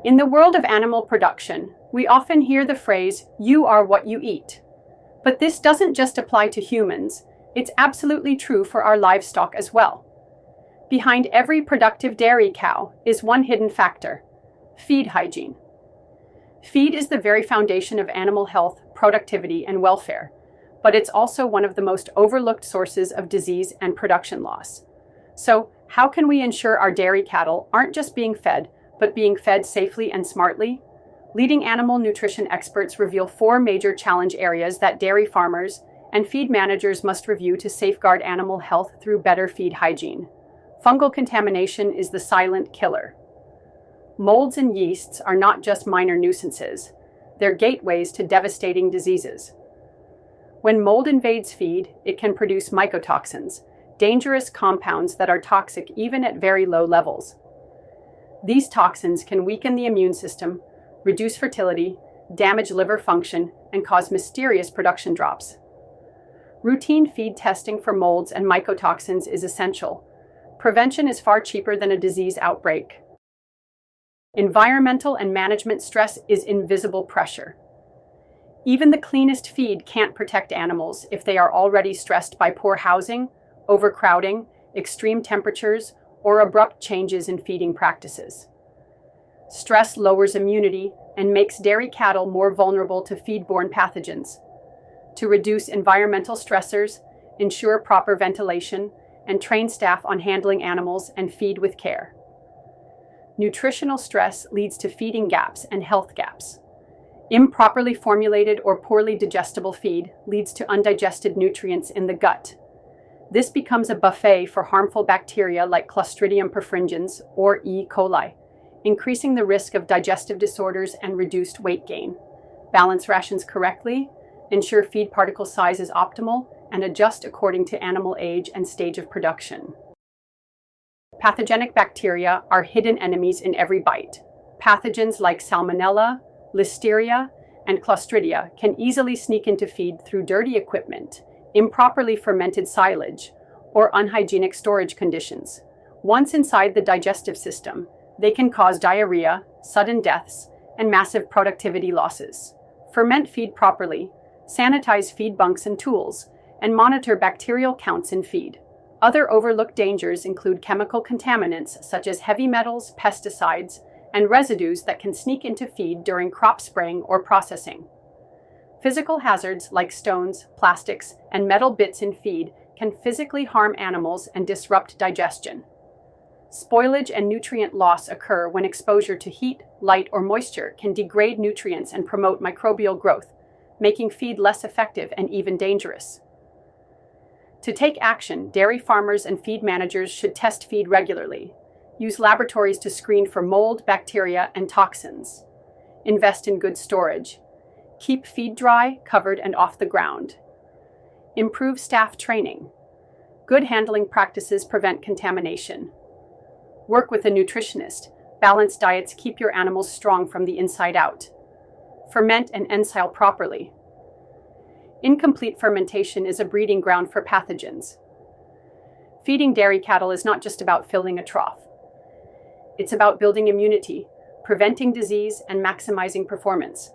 In the world of animal production, we often hear the phrase, "You are what you eat." But this doesn't just apply to humans, it's absolutely true for our livestock as well. Behind every productive dairy cow is one hidden factor: feed hygiene. Feed is the very foundation of animal health, productivity, and welfare, but it's also one of the most overlooked sources of disease and production loss. So, how can we ensure our dairy cattle aren't just being fed, but being fed safely and smartly? Leading animal nutrition experts reveal 4 major challenge areas that dairy farmers and feed managers must review to safeguard animal health through better feed hygiene. Fungal contamination is the silent killer. Molds and yeasts are not just minor nuisances, they're gateways to devastating diseases. When mold invades feed, it can produce mycotoxins, dangerous compounds that are toxic even at very low levels. These toxins can weaken the immune system, reduce fertility, damage liver function, and cause mysterious production drops. Routine feed testing for molds and mycotoxins is essential. Prevention is far cheaper than a disease outbreak. Environmental and management stress is invisible pressure. Even the cleanest feed can't protect animals if they are already stressed by poor housing, overcrowding, extreme temperatures, or abrupt changes in feeding practices. Stress lowers immunity and makes dairy cattle more vulnerable to feed-borne pathogens. To reduce environmental stressors, ensure proper ventilation, and train staff on handling animals and feed with care. Nutritional stress leads to feeding gaps and health gaps. Improperly formulated or poorly digestible feed leads to undigested nutrients in the gut. This becomes a buffet for harmful bacteria like Clostridium perfringens or E. coli, increasing the risk of digestive disorders and reduced weight gain. Balance rations correctly, ensure feed particle size is optimal, and adjust according to animal age and stage of production. Pathogenic bacteria are hidden enemies in every bite. Pathogens like Salmonella, Listeria, and Clostridia can easily sneak into feed through dirty equipment, improperly fermented silage, or unhygienic storage conditions. Once inside the digestive system, they can cause diarrhea, sudden deaths, and massive productivity losses. Ferment feed properly, sanitize feed bunks and tools, and monitor bacterial counts in feed. Other overlooked dangers include chemical contaminants such as heavy metals, pesticides, and residues that can sneak into feed during crop spraying or processing. Physical hazards like stones, plastics, and metal bits in feed can physically harm animals and disrupt digestion. Spoilage and nutrient loss occur when exposure to heat, light, or moisture can degrade nutrients and promote microbial growth, making feed less effective and even dangerous. To take action, dairy farmers and feed managers should test feed regularly. Use laboratories to screen for mold, bacteria, and toxins. Invest in good storage. Keep feed dry, covered, and off the ground. Improve staff training. Good handling practices prevent contamination. Work with a nutritionist. Balanced diets keep your animals strong from the inside out. Ferment and ensile properly. Incomplete fermentation is a breeding ground for pathogens. Feeding dairy cattle is not just about filling a trough. It's about building immunity, preventing disease, and maximizing performance.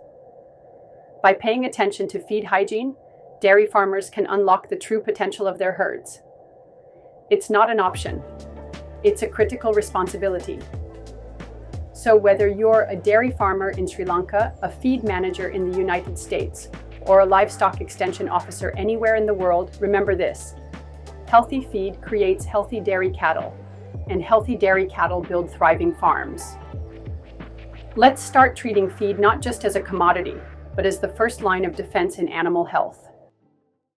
By paying attention to feed hygiene, dairy farmers can unlock the true potential of their herds. It's not an option. It's a critical responsibility. So whether you're a dairy farmer in Sri Lanka, a feed manager in the United States, or a livestock extension officer anywhere in the world, remember this: healthy feed creates healthy dairy cattle, and healthy dairy cattle build thriving farms. Let's start treating feed not just as a commodity, but as the first line of defense in animal health.